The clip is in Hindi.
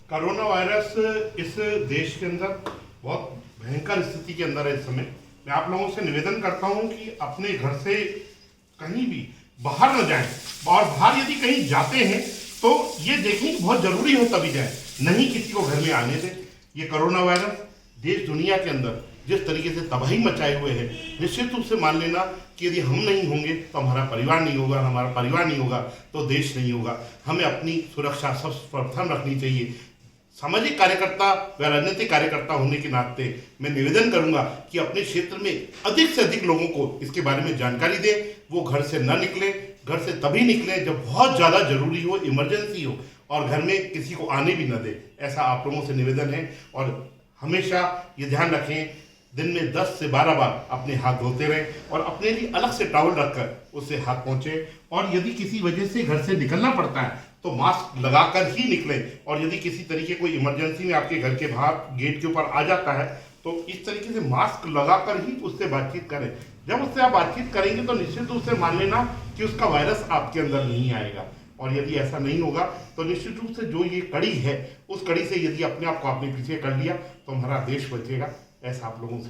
कोरोना वायरस इस देश के अंदर बहुत भयंकर स्थिति के अंदर है। इस समय मैं आप लोगों से निवेदन करता हूं कि अपने घर से कहीं भी बाहर न जाएं, और बाहर यदि कहीं जाते हैं तो ये देखें कि बहुत जरूरी हो तभी जाएं, नहीं किसी को घर में आने दें। ये कोरोना वायरस देश दुनिया के अंदर जिस तरीके से तबाही मचाए हुए है, निश्चित रूप से मान लेना कि यदि हम नहीं होंगे तो हमारा परिवार नहीं होगा, हमारा परिवार नहीं होगा तो देश नहीं होगा। हमें अपनी सुरक्षा सर्वप्रथम रखनी चाहिए। सामाजिक कार्यकर्ता व राजनीतिक कार्यकर्ता होने के नाते मैं निवेदन करूंगा कि अपने क्षेत्र में अधिक से अधिक लोगों को इसके बारे में जानकारी दें। वो घर से न निकले, घर से तभी निकले जब बहुत ज़्यादा जरूरी हो, इमरजेंसी हो, और घर में किसी को आने भी न दे। ऐसा आप लोगों से निवेदन है। और हमेशा ये ध्यान रखें, दिन में 10 से 12 बार अपने हाथ धोते रहें और अपने लिए अलग से टॉवल रखकर उससे हाथ पोंछें। और यदि किसी वजह से घर से निकलना पड़ता है तो मास्क लगाकर ही निकलें। और यदि किसी तरीके कोई इमरजेंसी में आपके घर के बाहर गेट के ऊपर आ जाता है तो इस तरीके से मास्क लगाकर ही उससे बातचीत करें। जब उससे आप बातचीत करेंगे तो निश्चित रूप से मान लेना कि उसका वायरस आपके अंदर नहीं आएगा। और यदि ऐसा नहीं होगा तो निश्चित रूप से जो ये कड़ी है, उस कड़ी से यदि अपने आप को आपने पीछे कर लिया तो हमारा देश बचेगा। ऐसा आप लोगों से